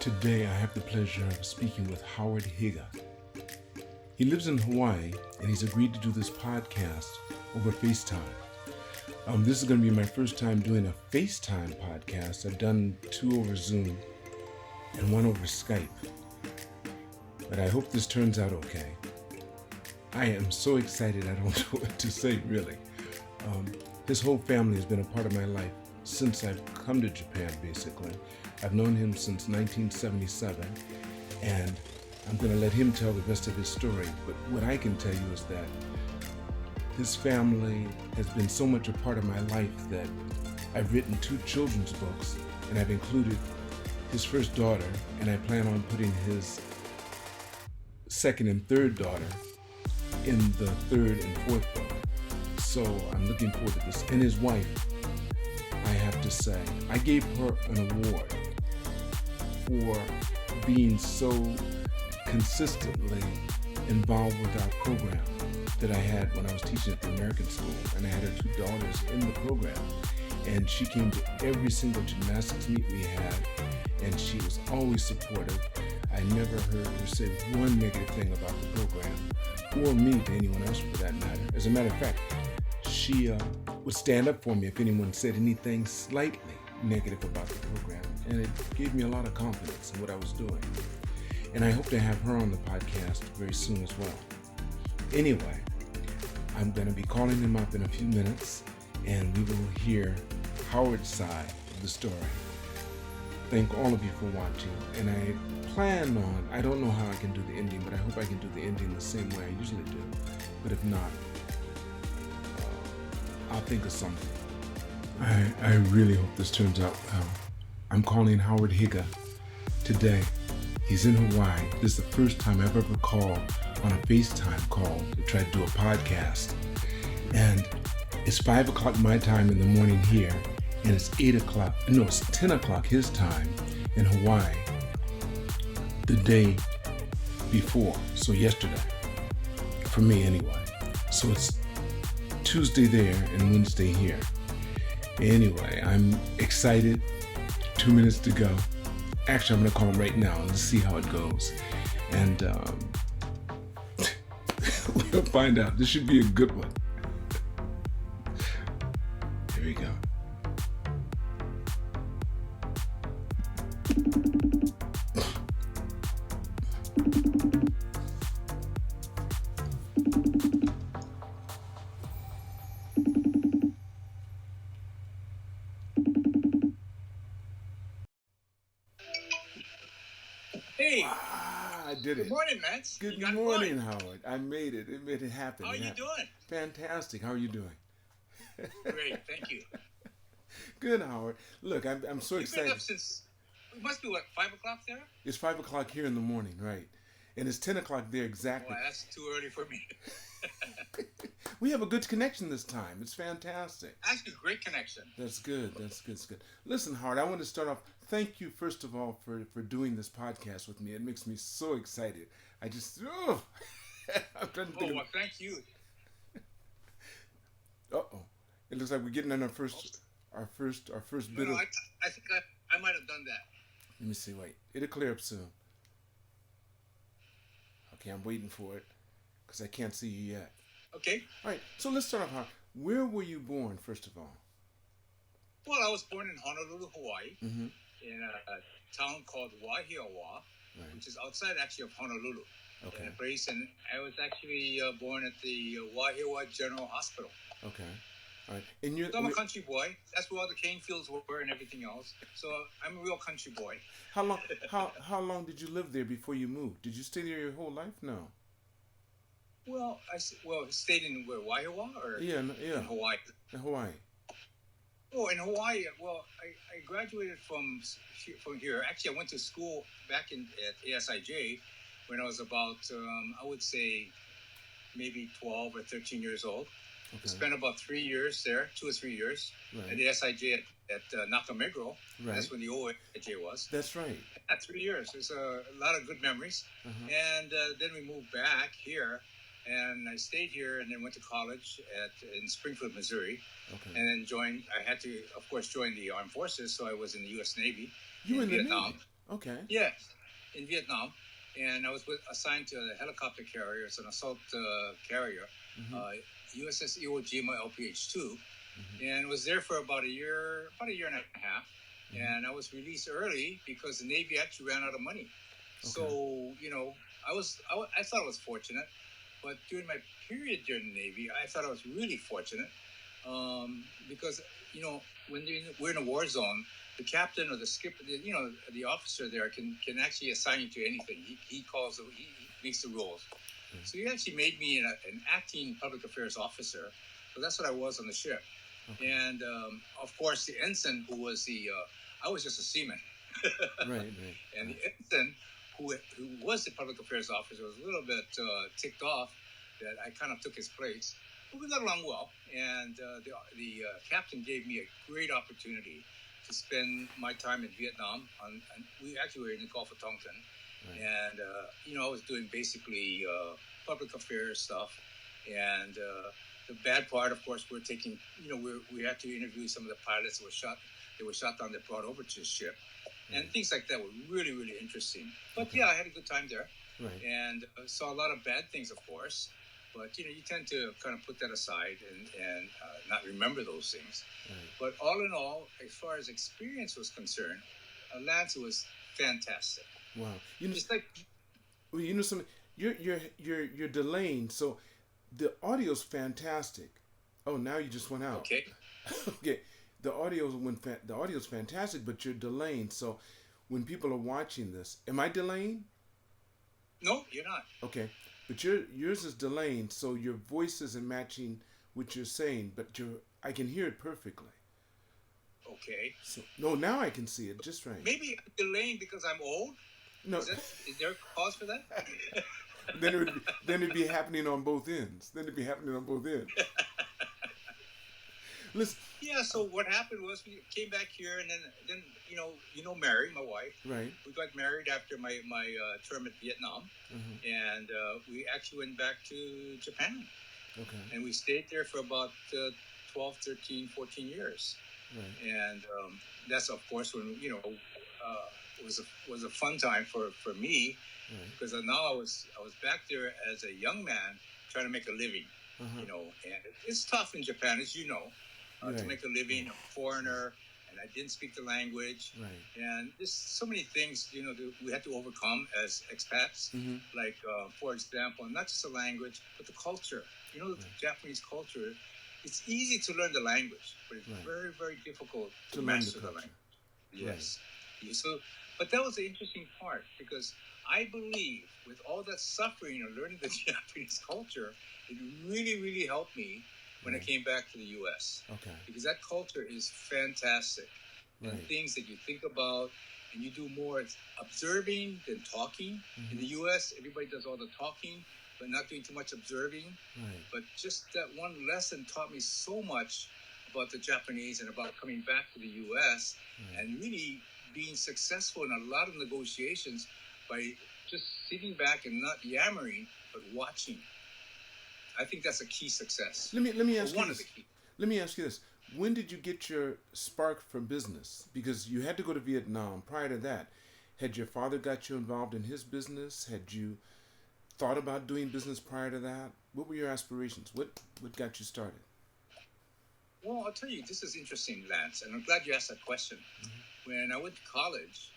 Today I have the pleasure of speaking with Howard Higa. He lives in Hawaii and he's agreed to do this podcast over FaceTime. This is going to be my first time doing a FaceTime podcast. I've done 2 over Zoom and 1 over Skype. But I hope this turns out okay. I am so excited I don't know what to say really. His whole family has been a part of my life since I've come to Japan basically. I've known him since 1977, and I'm going to let him tell the rest of his story. But what I can tell you is that his family has been so much a part of my life that I've written 2 children's books, and I've included his first daughter, and I plan on putting his second and third daughter in the 3rd and 4th book. So I'm looking forward to this. And his wife, I have to say, I gave her an award for being so consistently involved with our program that I had when I was teaching at the American school, and I had her 2 daughters in the program, and she came to every single gymnastics meet we had, and she was always supportive. I never heard her say one negative thing about the program, or me to anyone else for that matter. As a matter of fact, she would stand up for me if anyone said anything slightly negative about the program, and it gave me a lot of confidence in what I was doing. And I hope to have her on the podcast very soon as well. Anyway, I'm going to be calling him up in a few minutes, and we will hear Howard's side of the story. Thank all of you for watching, and I plan on, I don't know how I can do the ending, but I hope I can do the ending the same way I usually do. But if not, I'll think of something. I really hope this turns out well. I'm calling Howard Higa today. He's in Hawaii. This is the first time I've ever called on a FaceTime call to try to do a podcast. And it's 5 o'clock my time in the morning here, and it's 10 o'clock his time in Hawaii the day before, so yesterday, for me anyway. So it's Tuesday there and Wednesday here. Anyway, I'm excited. 2 minutes to go. Actually, I'm going to call him right now and see how it goes. And we'll find out. This should be a good one. Here we go. Hey, I did it. good morning, Matt. Good morning, Howard. I made it. It made it happen. How are you doing? Fantastic. How are you doing? Great, thank you. Good, Howard. Look, I'm so You've excited. been up since, it must be what, 5 o'clock there? It's 5 o'clock here in the morning, right? And it's 10 o'clock there exactly. Well, that's too early for me. We have a good connection this time. It's fantastic. Actually, great connection. That's good. That's good. Listen, Howard, I want to start off. Thank you, first of all, for doing this podcast with me. It makes me so excited. I'm trying to think well, thank you. Uh-oh. It looks like we're getting on our first bit of... I think I might have done that. Let me see. Wait. It'll clear up soon. Okay, I'm waiting for it because I can't see you yet. Okay. All right. So let's start off, Howard. Where were you born, first of all? Well, I was born in Honolulu, Hawaii, Mm-hmm. in a town called Wahiawa, Right. which is outside actually of Honolulu. Okay. And I was actually born at the Wahiawa General Hospital. Okay. All right. And you're... So I'm a country boy. That's where all the cane fields were and everything else. So I'm a real country boy. How long? How long did you live there before you moved? Did you stay there your whole life? No. Well, I stayed in where, Wahiawa or Yeah. in Hawaii? In Hawaii. Oh, in Hawaii. Well, I graduated from here. Actually, I went to school back at ASIJ when I was about I would say maybe 12 or 13 years old. I Okay. spent about 3 years there, 2 or 3 years at Right. the SIJ at Nakameguro. Right. That's when the old SIJ was. That's right. Yeah, 3 years. There's a lot of good memories. Uh-huh. And then we moved back here, and I stayed here, and then went to college in Springfield, Missouri, Okay. and then joined. I had to, of course, join the armed forces, so I was in the U.S. Navy You in in the Vietnam. Navy? Okay. Yes, in Vietnam, and I was assigned to the helicopter carrier. It's an assault carrier, USS Iwo Jima LPH-2, and was there for about a year and a half. And I was released early because the Navy actually ran out of money. So I thought I was fortunate, but during my period during the Navy, I thought I was really fortunate because when we're in a war zone, the captain or the skipper, the officer there can actually assign you to anything. He makes the rules. So he actually made me an acting public affairs officer. So that's what I was on the ship. Okay. And of course, the ensign, who was I was just a seaman. Right. And the ensign, who was the public affairs officer, was a little bit ticked off that I kind of took his place. But we got along well. And the captain gave me a great opportunity to spend my time in Vietnam. We actually were in the Gulf of Tonkin. Right. And, I was doing basically public affairs stuff. And the bad part, of course, we're taking, we had to interview some of the pilots that were shot. They were shot down. They brought over to the ship, and things like that were really, really interesting. But yeah, I had a good time there, and saw a lot of bad things, of course. But you tend to kind of put that aside and not remember those things. Right. But all in all, as far as experience was concerned, Lance was fantastic. Wow, it's like, well, something. You're delaying, so the audio's fantastic. Oh, now you just went out. Okay. Okay. The audio's fantastic, but you're delaying. So when people are watching this, am I delaying? No, you're not. Okay, but yours is delaying, so your voice isn't matching what you're saying, but I can hear it perfectly. Okay. So no, now I can see it just right. Maybe I'm delaying because I'm old. No. Is there a cause for that? then it'd be happening on both ends. Listen. Yeah. So what happened was we came back here, and then Mary, my wife. Right. We got married after my term at Vietnam, and we actually went back to Japan. Okay. And we stayed there for about 12, 13, 14 years. Right. And that's of course when was a fun time for me, because now I was back there as a young man trying to make a living. And it's tough in Japan, as you know. To make a living, a foreigner, and I didn't speak the language. Right. And there's so many things, we had to overcome as expats. Like, for example, not just the language, but the culture. The Japanese culture, it's easy to learn the language, but it's very, very difficult to master the language. Yes. Right. So, but that was the interesting part, because I believe with all that suffering of learning the Japanese culture, it really, really helped me when I came back to the U.S. Okay. Because that culture is fantastic. And things that you think about, and you do more observing than talking. In the U.S., everybody does all the talking, but not doing too much observing. But just that one lesson taught me so much about the Japanese and about coming back to the U.S. And really being successful in a lot of negotiations by just sitting back and not yammering, but watching. I think that's a key success. Let me ask you this. Let me ask you this. When did you get your spark for business? Because you had to go to Vietnam. Prior to that, had your father got you involved in his business? Had you thought about doing business prior to that? What were your aspirations? What got you started? Well, I'll tell you, this is interesting, Lance, and I'm glad you asked that question. When I went to college,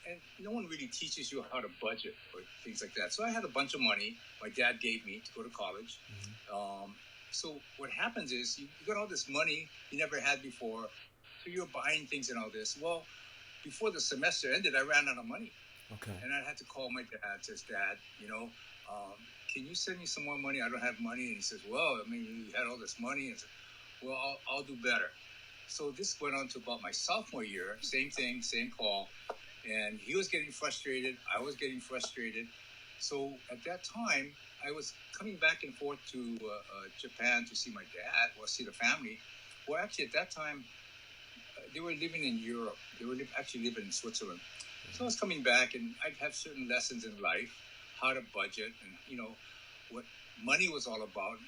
and no one really teaches you how to budget or things like that. So I had a bunch of money my dad gave me to go to college. So what happens is you got all this money you never had before, so you're buying things and all this. Well, before the semester ended, I ran out of money. Okay. And I had to call my dad. Says, Dad, can you send me some more money? I don't have money. And he says, well, I mean, you had all this money. And I said, well, I'll do better. So this went on to about my sophomore year. Same thing, same call. And he was getting frustrated. I was getting frustrated. So at that time, I was coming back and forth to Japan to see my dad or see the family. Well, actually, at that time, they were living in Europe. They were actually living in Switzerland. So I was coming back, and I'd have certain lessons in life, how to budget, and what money was all about,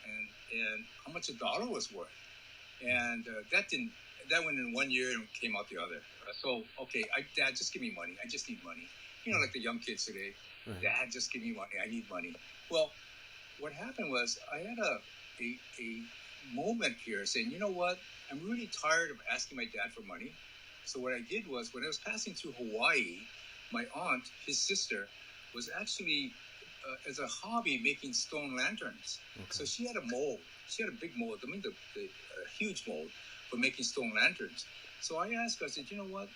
and how much a dollar was worth. And that went in 1 year and came out the other. So okay, Dad, just give me money. I just need money. Like the young kids today. Right. Dad, just give me money. I need money. Well, what happened was I had a moment here saying, you know what? I'm really tired of asking my dad for money. So what I did was, when I was passing through Hawaii, my aunt, his sister, was actually, as a hobby, making stone lanterns. Okay. So she had a mold. She had a big mold. I mean, the huge mold for making stone lanterns. So I asked her, I said, you know what?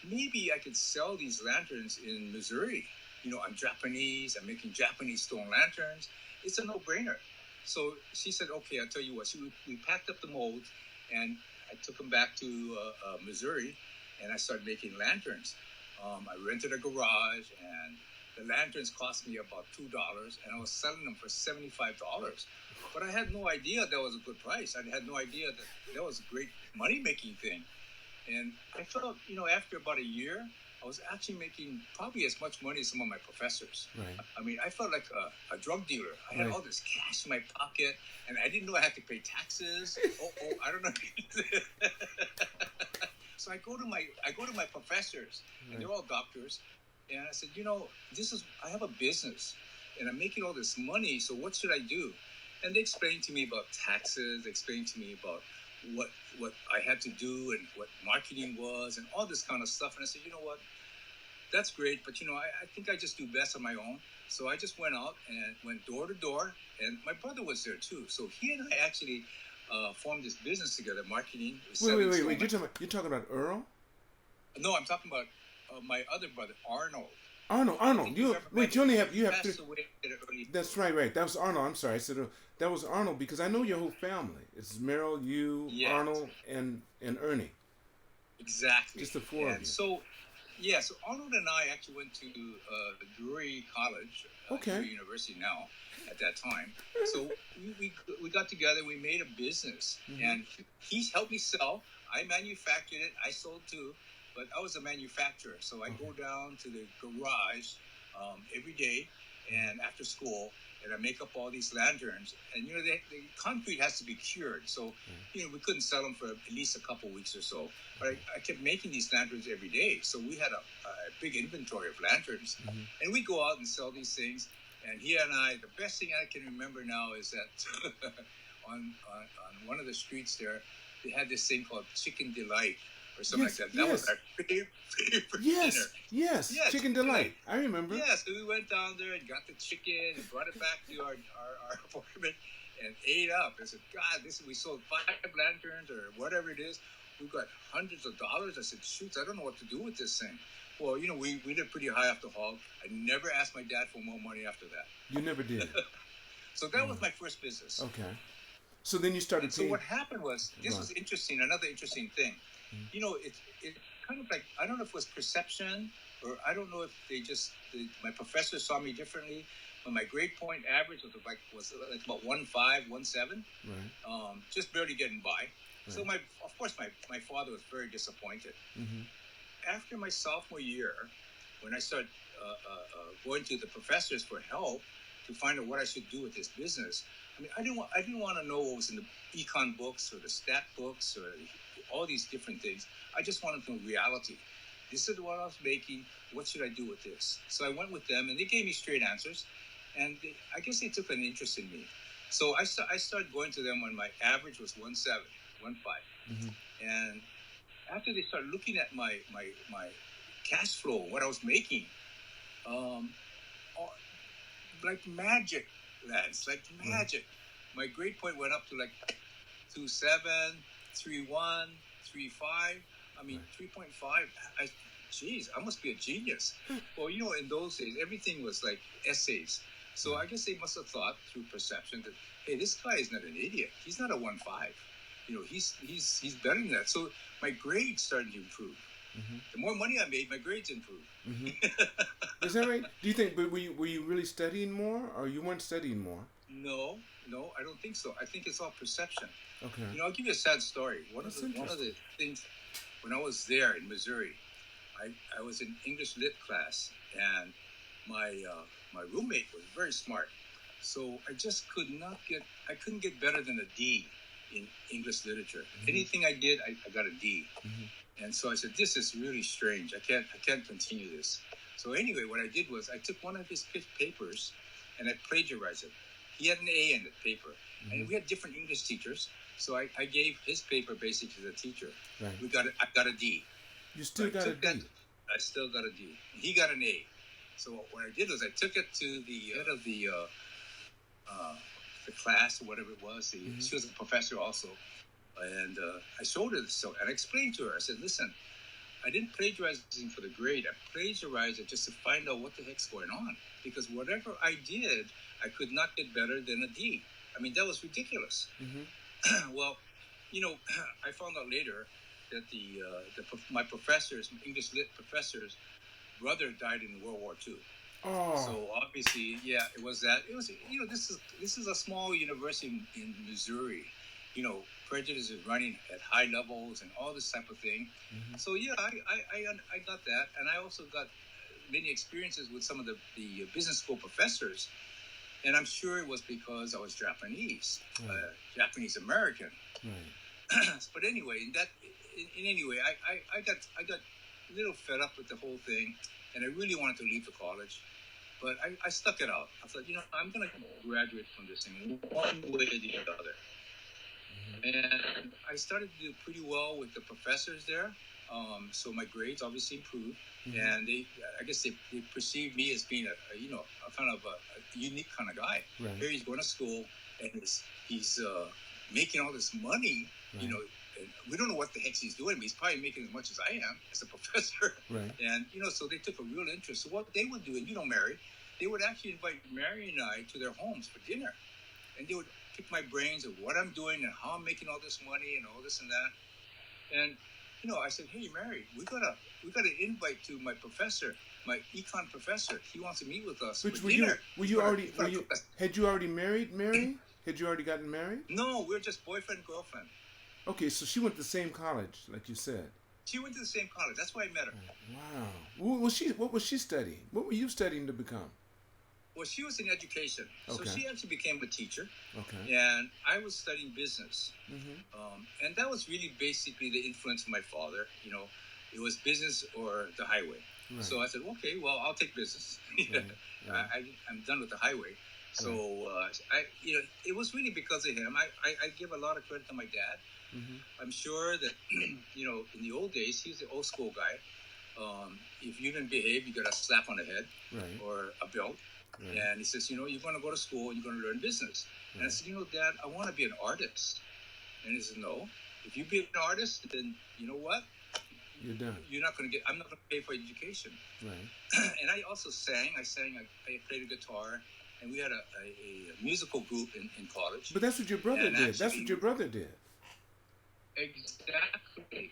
Maybe I could sell these lanterns in Missouri. I'm Japanese. I'm making Japanese stone lanterns. It's a no-brainer. So she said, okay, I'll tell you what. So we packed up the molds, and I took them back to Missouri, and I started making lanterns. I rented a garage, and the lanterns cost me about $2, and I was selling them for $75. But I had no idea that was a good price. I had no idea that was a great money-making thing. And I felt, after about a year, I was actually making probably as much money as some of my professors. Right. I mean, I felt like a drug dealer. I had all this cash in my pocket, and I didn't know I had to pay taxes. I don't know. So I go to my professors, and they're all doctors, and I said, I have a business, and I'm making all this money. So what should I do? And they explained to me about taxes. They explained to me about what I had to do and what marketing was and all this kind of stuff. And I said, you know what? That's great, but I think I just do best on my own. So I just went out and went door to door, and my brother was there too. So he and I actually formed this business together, marketing. Wait! You're talking about Earl? No, I'm talking about my other brother, Arnold. Arnold. You have three. That's right. That was Arnold. I'm sorry. I said that was Arnold because I know your whole family. It's Merrill, you, Arnold, and Ernie. Exactly. Just the four of you. So Arnold and I actually went to Drury College, Drury University now, at that time. So we got together, we made a business, and he helped me sell. I manufactured it, I sold too, but I was a manufacturer. So I go down to the garage every day and after school, and I make up all these lanterns. And, the concrete has to be cured. So, we couldn't sell them for at least a couple weeks or so. But I kept making these lanterns every day. So we had a big inventory of lanterns. And we go out and sell these things. And he and I, the best thing I can remember now is that on one of the streets there, they had this thing called Chicken Delight or something like that. That was our favorite dinner. Yes, Chicken Delight. I remember. Yeah, so we went down there and got the chicken and brought it back to our apartment and ate up. I said, God, we sold 5 lanterns or whatever it is. We got hundreds of dollars. I said, shoot, I don't know what to do with this thing. Well, we did pretty high off the hog. I never asked my dad for more money after that. You never did. So that was my first business. Okay. So then you started So what happened was, this was interesting, another interesting thing. It kind of like, I don't know if it was perception, or I don't know if my professors saw me differently, but my grade point average was about 1.5, 1.7, just barely getting by. Right. So of course my father was very disappointed. After my sophomore year, when I started going to the professors for help to find out what I should do with this business, I didn't want to know what was in the econ books or the stat books or all these different things. I just wanted to know reality. This is what I was making. What should I do with this? So I went with them, and they gave me straight answers. And I guess they took an interest in me. So I started going to them when my average was 1.7, 1.5. And after they started looking at my cash flow, what I was making, like magic, lads, like magic. My grade point went up to like 2.7, 3.1, 3.5. 3.5. Geez, I must be a genius. Well, in those days, everything was like essays. So I guess they must have thought through perception that, hey, this guy is not an idiot. He's not a 1.5. he's better than that. So my grades started to improve. Mm-hmm. The more money I made, my grades improved. Mm-hmm. Is that right? Do you think? But were you really studying more, or you weren't studying more? No, I don't think so. I think it's all perception. Okay. I'll give you a sad story. One of the things when I was there in Missouri, I was in English lit class, and my roommate was very smart, so I just couldn't get better than a D in English literature. Mm-hmm. Anything I did, I got a D. Mm-hmm. And so I said, this is really strange. I can't continue this. So anyway, what I did was I took one of his papers and I plagiarized it. He had an A in the paper. Mm-hmm. And we had different English teachers. So I gave his paper basically to the teacher. Right. I got a D. You still got a D? I still got a D. He got an A. So what I did was I took it to the head of the class or whatever it was. Mm-hmm. She was a professor also. And I showed her this, and I explained to her. I said, listen, I didn't plagiarize for the grade. I plagiarized it just to find out what the heck's going on. Because whatever I did, I could not get better than a D. I mean, that was ridiculous. Mm-hmm. Well, I found out later that my English lit professor's brother died in World War II. Oh. So obviously, yeah, it was that. It was, this is a small university in Missouri. Prejudice is running at high levels and all this type of thing. Mm-hmm. So yeah, I got that, and I also got many experiences with some of the business school professors, and I'm sure it was because I was Japanese, Japanese American. Right. But anyway, I got a little fed up with the whole thing, and I really wanted to leave the college. But I stuck it out. I thought, I'm going to graduate from this thing one way or the other. And I started to do pretty well with the professors there. So my grades obviously improved. Mm-hmm. And I guess they perceived me as being a kind of a unique kind of guy. Right. Here he's going to school and he's making all this money, right. And we don't know what the heck he's doing, but he's probably making as much as I am as a professor. Right. And, so they took a real interest. So what they would do, and Mary, they would actually invite Mary and I to their homes for dinner. And they would pick my brains of what I'm doing and how I'm making all this money and all this and that. And, I said, hey, Mary, we got an invite to my professor, my econ professor. He wants to meet with us for dinner. Had you already married Mary? Had you already gotten married? No, we were just boyfriend and girlfriend. Okay, so she went to the same college, like you said. She went to the same college. That's why I met her. Wow. What was she studying? What were you studying to become? Well, she was in education, so she actually became a teacher. Okay. And I was studying business. Mm-hmm. And that was really basically the influence of my father. It was business or the highway. Right. So I said, okay, well, I'll take business. Right. Right. I'm done with the highway. So it was really because of him. I give a lot of credit to my dad. Mm-hmm. I'm sure that in the old days, he was the old school guy. If you didn't behave, you got a slap on the head, right. or a belt. Right. And he says, you're going to go to school and you're going to learn business. Right. And I said, Dad, I want to be an artist. And he said, no. If you be an artist, then you know what? You're done. I'm not going to pay for education. Right. And I also sang. I played the guitar. And we had a musical group in college. But that's what your brother did. Actually, that's what your brother did. Exactly.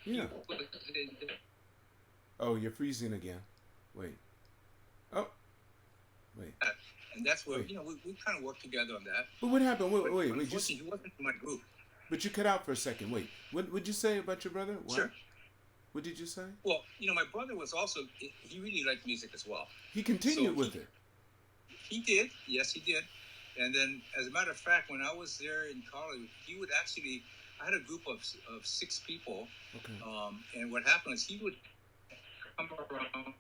Yeah. Oh, you're freezing again. Wait. Oh. Wait. And that's where, we kind of worked together on that. But what happened? Wait. He wasn't in my group. But you cut out for a second. Wait. What would you say about your brother? What? Sure. What did you say? Well, my brother was also, he really liked music as well. He continued with it. He did. Yes, he did. And then, as a matter of fact, when I was there in college, he would actually, I had a group of 6 people. Okay. And what happened is he would come around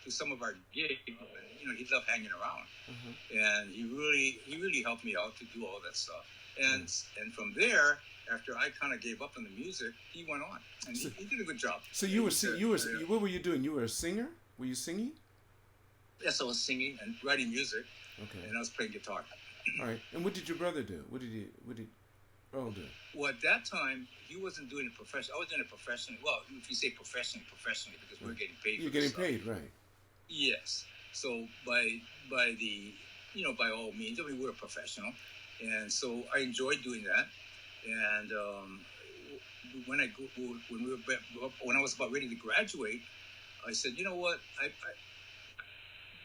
to some of our gigs. He loved hanging around. Mm-hmm. And he really helped me out to do all that stuff. And and from there, after I kind of gave up on the music, he went on. And he did a good job. So what were you doing? You were a singer? Were you singing? Yes, I was singing and writing music. Okay. And I was playing guitar. All right. And what did your brother do? What did Earl do? Well, at that time, he wasn't doing it professionally. I was doing it professionally. Well, if you say professionally, because we were getting paid. You're getting paid, right? Yes. So by all means, we were professional, and so I enjoyed doing that. And when when I was about ready to graduate, I said, you know what?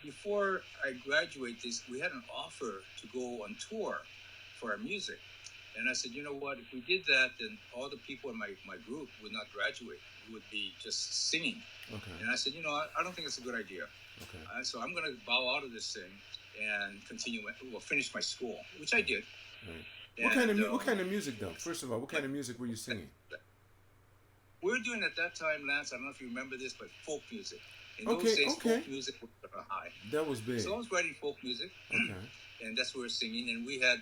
Before I graduate this, we had an offer to go on tour for our music. And I said, you know what? If we did that, then all the people in my group would not graduate. We would be just singing. Okay. And I said, you know, I don't think it's a good idea. Okay. So I'm going to bow out of this thing and finish my school, which I did. Right. What kind of music though? First of all, what kind of music were you singing? We were doing at that time, Lance. I don't know if you remember this, but folk music. In those days, folk music was high. That was big. So I was writing folk music. Okay. And that's what we were singing. And we had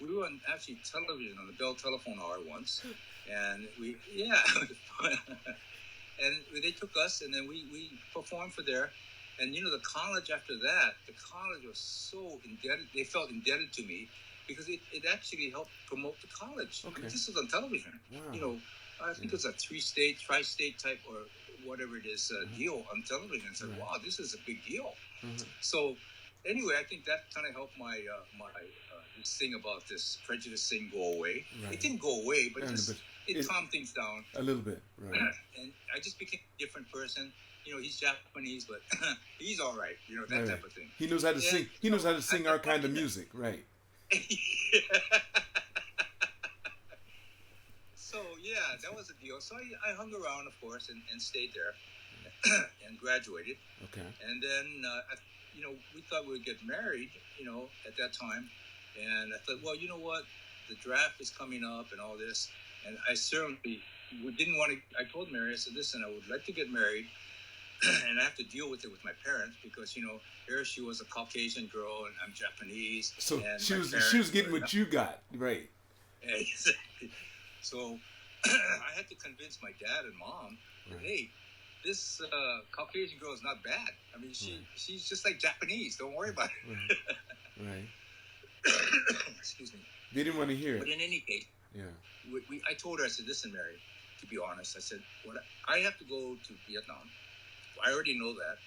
we were on actually television on the Bell Telephone Hour once, and and they took us, and then we performed for there. And you know, the college after that, the college was so indebted. They felt indebted to me because it actually helped promote the college. Okay. This was on television. Wow. You know, I think it was a tri-state type or whatever it is deal on television. And said, wow, this is a big deal. Mm-hmm. So anyway, I think that kind of helped my this thing about this prejudice thing go away. Right. It didn't go away, but it calmed things down a little bit. Right. And I just became a different person. You know, he's Japanese, but he's all right. You know, that type of thing. He knows how to sing. He knows how to sing our kind of music, right? So yeah, that was the deal. So I hung around, of course, and stayed there, and graduated. Okay. And then you know, we thought we would get married. You know, at that time, and I thought, well, you know what, the draft is coming up and all this, and I certainly didn't want to. I told Mary, I said, listen, I would like to get married. And I have to deal with it with my parents because, you know, here she was a Caucasian girl and I'm Japanese. So she was getting what you got, right? Exactly. So I had to convince my dad and mom, hey, this Caucasian girl is not bad. I mean, she's just like Japanese. Don't worry about it. Right. Excuse me. They didn't want to hear it. But in any case, I told her, I said, listen, Mary, to be honest, I said, I have to go to Vietnam. I already know that.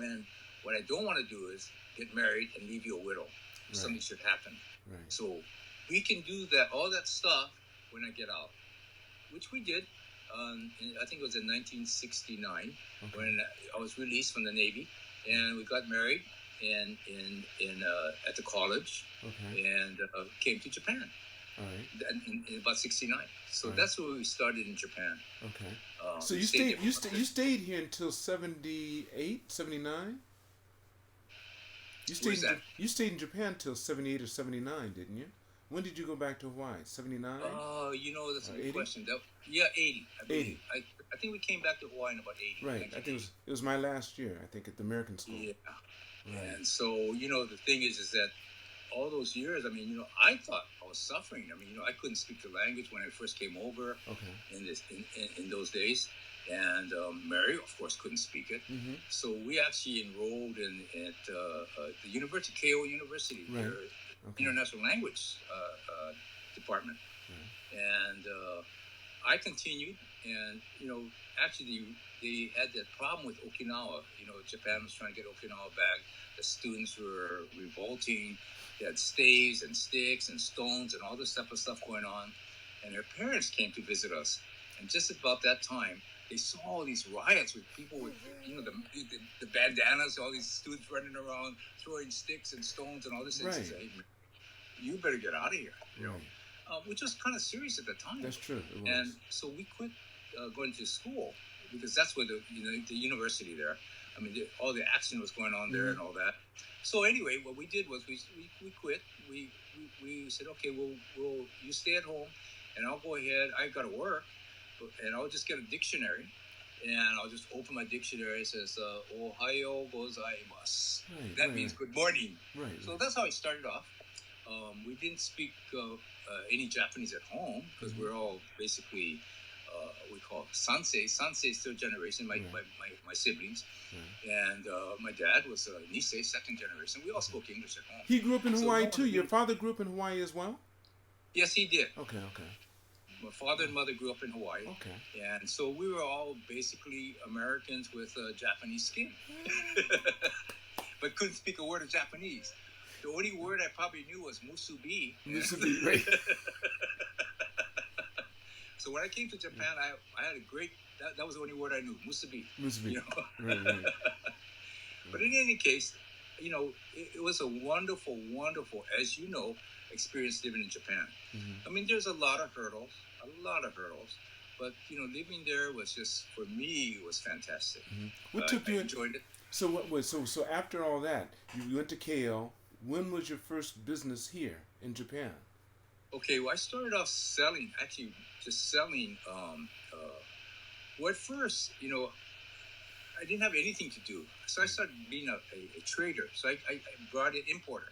And what I don't want to do is get married and leave you a widow. Right. Something should happen. Right. So we can do that, all that stuff when I get out, which we did. I think it was in 1969 when I was released from the Navy, and we got married in at the college, and came to Japan. All right. In about 69. So that's where we started in Japan. Okay. So you stayed here until 78, 79? You stayed in Japan till 78 or 79, didn't you? When did you go back to Hawaii? 79? You know, that's a good 80? question. 80. 80. I think we came back to Hawaii in about 80. Right. I think it was my last year, I think, at the American school. Yeah. Right. And so, you know, the thing is that all those years, I mean, you know, I thought I was suffering. I mean, you know, I couldn't speak the language when I first came over in those days. And Mary, of course, couldn't speak it. Mm-hmm. So we actually enrolled at the University, KO University, their International Language Department. Right. And I continued. And, you know, actually they had that problem with Okinawa. You know, Japan was trying to get Okinawa back. The students were revolting. They had staves and sticks and stones and all this type of stuff going on. And their parents came to visit us. And just about that time, they saw all these riots with people with, you know, the bandanas, all these students running around, throwing sticks and stones and all this. Right. And say, hey, you better get out of here, you know, which was kind of serious at the time. That's true. It was. And so we quit going to school because that's where the university there. I mean, all the action was going on there and all that. So anyway, what we did was we quit. We said, okay, we'll you stay at home, and I'll go ahead. I got to work, and I'll just get a dictionary, and I'll just open my dictionary. It says Ohio gozaimasu. That means good morning. Right. So that's how I started off. We didn't speak any Japanese at home because we're all basically we call sansei. Sansei is third generation. My siblings, and my dad was Nisei, second generation. We all spoke English at home. He grew up in Hawaii too. Your father grew up in Hawaii as well? Yes, he did. Okay. My father and mother grew up in Hawaii. Okay. And so we were all basically Americans with Japanese skin, but couldn't speak a word of Japanese. The only word I probably knew was musubi. Musubi, right. So when I came to Japan, I had a great. That was the only word I knew, musubi. Musubi. You know? Right. But in any case, it was a wonderful, wonderful, as you know, experience living in Japan. Mm-hmm. I mean, there's a lot of hurdles, but living there was just, for me, it was fantastic. Mm-hmm. What took you? I enjoyed it. So what was so after all that, you went to KL. When was your first business here in Japan? Okay, well, I started off selling, actually, just selling. Well, at first, I didn't have anything to do, so I started being a trader. So I brought in importer,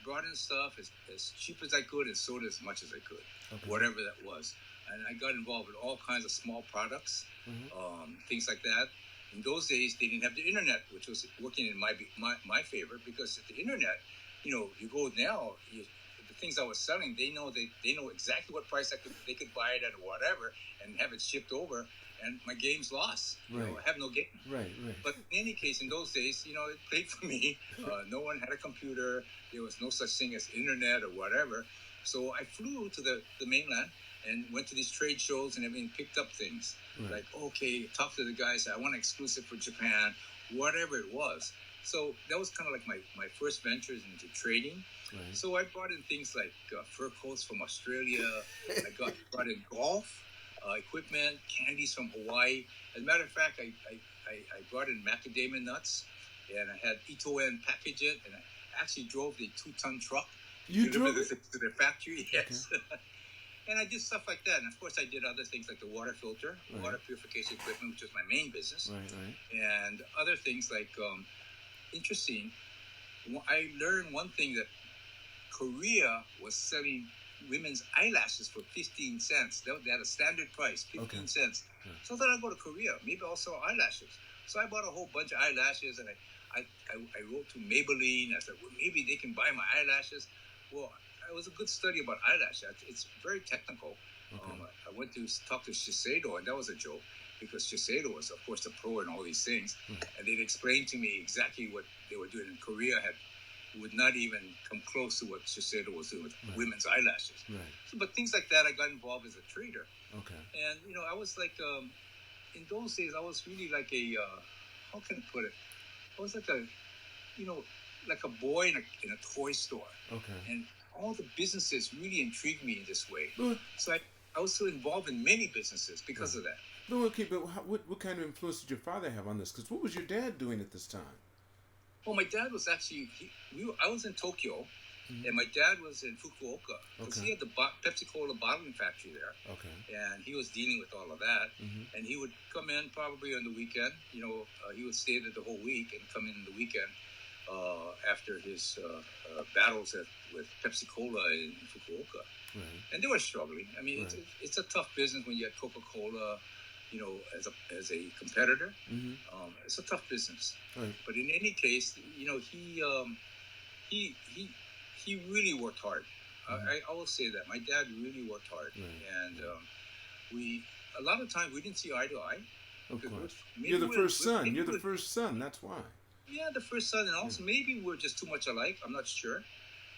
brought in stuff as cheap as I could and sold as much as I could, whatever that was. And I got involved with all kinds of small products, things like that. In those days, they didn't have the internet, which was working in my favor, because at the internet, you go now, the things I was selling, they know exactly what price they could buy it at or whatever, and have it shipped over. And my game's lost. Right. I have no game. Right. But in any case, in those days, it played for me. No one had a computer. There was no such thing as internet or whatever. So I flew to the mainland and went to these trade shows and everything, picked up things. Right. Like, okay, talk to the guys. I want an exclusive for Japan, whatever it was. So that was kind of like my first ventures into trading. Right. So I brought in things like fur coats from Australia. I brought in golf equipment, candies from Hawaii. As a matter of fact, I brought in macadamia nuts, and I had Ito-en package it, and I actually drove the 2-ton truck. You drove it to the factory, yes. Okay. And I did stuff like that. And of course, I did other things like the water filter, water purification equipment, which was my main business. Right. And other things like, interesting, I learned one thing, that Korea was selling women's eyelashes for 15 cents. They had a standard price, 15 cents. Yeah. So I thought I'd go to Korea. Maybe I'll sell eyelashes. So I bought a whole bunch of eyelashes, and I wrote to Maybelline. I said, well, maybe they can buy my eyelashes. Well, it was a good study about eyelashes. It's very technical. Okay. I went to talk to Shiseido, and that was a joke, because Shiseido was, of course, the pro in all these things. And they'd explain to me exactly what they were doing in Korea. Would not even come close to what Shiseido was doing with women's eyelashes. Right. So, but things like that, I got involved as a trader. Okay. And, I was like, in those days, I was really like how can I put it? I was like like a boy in a toy store. Okay. And all the businesses really intrigued me in this way. So I was so involved in many businesses because of that. But what kind of influence did your father have on this? Because what was your dad doing at this time? Well, my dad was actually, I was in Tokyo, and my dad was in Fukuoka, because he had the Pepsi-Cola bottling factory there. Okay. And he was dealing with all of that. And he would come in probably on the weekend. He would stay there the whole week and come in the weekend after his battles with Pepsi-Cola in Fukuoka. Right. And they were struggling. I mean, it's a tough business when you have Coca-Cola, as a competitor. It's a tough business. Right. But in any case, he really worked hard. I will say that my dad really worked hard, and a lot of times we didn't see eye to eye. Of course, you're the first son. You're the first son. That's why. Yeah, the first son, and also maybe we're just too much alike. I'm not sure,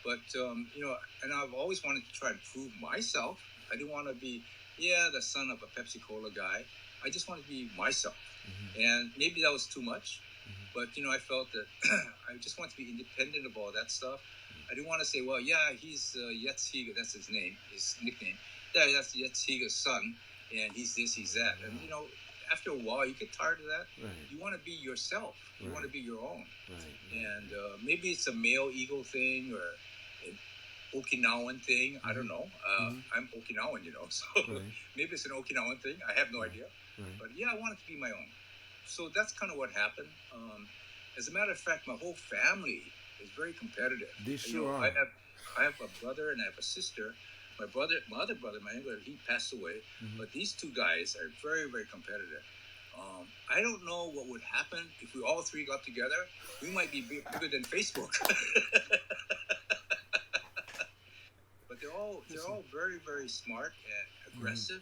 but and I've always wanted to try and prove myself. I didn't want to be the son of a Pepsi-Cola guy. I just wanted to be myself. And maybe that was too much, but I felt that I just wanted to be independent of all that stuff. I didn't want to say, well, he's Yetz Higa, that's his name, his nickname. Yeah, that's Yetz Higa's son, and he's this, he's that. And after a while, you get tired of that. Right. You want to be yourself. You want to be your own. Right. And maybe it's a male ego thing or an Okinawan thing. I don't know. I'm Okinawan, so maybe it's an Okinawan thing. I have no idea. Right. But I wanted to be my own. So that's kind of what happened. As a matter of fact, my whole family is very competitive. They sure are. I have a brother and I have a sister. My other brother, my younger, he passed away. But these two guys are very, very competitive. I don't know what would happen if we all three got together. We might be bigger than Facebook. But they're all very, very smart and aggressive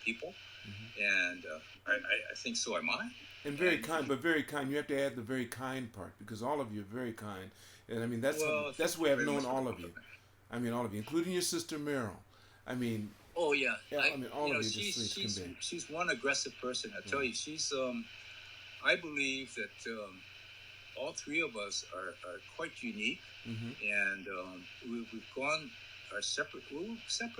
people, and I think so am I. And very kind, but very kind. You have to add the very kind part, because all of you are very kind, and I mean that's the way I've known all of you. I mean all of you, including your sister Meryl. I mean, Oh yeah, Yeah, I mean, all you know, of your sleeps can be. she's one aggressive person. I tell you, she's. I believe that all three of us are quite unique, Mm-hmm. and we've gone our separate,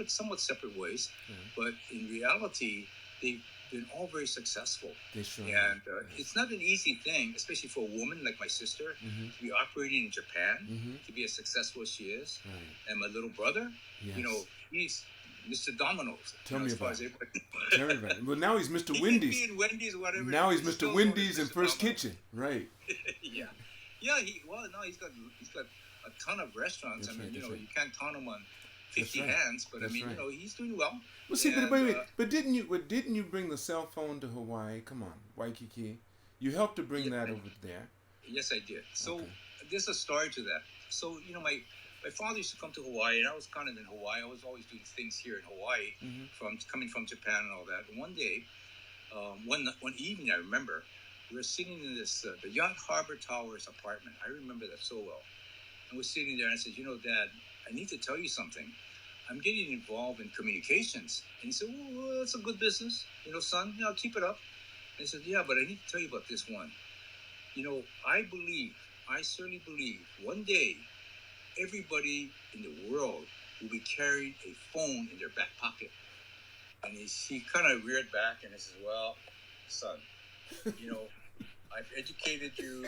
somewhat separate ways, but in reality, they've been all very successful. They sure And have. it's not an easy thing, especially for a woman like my sister, to be operating in Japan, to be as successful as she is. Right. And my little brother, Yes. you know, he's Mr. Domino's. Tell me about it. Everybody... Tell me about it. Well, now he's Mr. He Wendy's. can be in Wendy's, whatever. Now he's Mr. Wendy's in First Domino's. Kitchen. Right. Yeah. Yeah, no, he's got a ton of restaurants. That's I mean, right, you know, right. you can't count them on 50 right. hands, but That's I mean, right. you know, he's doing well. Well, see, And, but wait, but didn't you bring the cell phone to Hawaii? Come on, Waikiki. You helped to bring that over there. Yes, I did. So Okay. there's a story to that. So, you know, my father used to come to Hawaii, and I was kind of in Hawaii. I was always doing things here in Hawaii, from coming from Japan and all that. And one day, one evening, I remember, we were sitting in this the Yacht Harbor Towers apartment. I remember that so well. And we're sitting there, and I said, you know, Dad, I need to tell you something. I'm getting involved in communications. And he said, well, that's a good business. You know, son, you know, keep it up. And I said, yeah, but I need to tell you about this one. You know, I certainly believe, one day, everybody in the world will be carrying a phone in their back pocket. And he kind of reared back and he says, well, son, you know, I've educated you,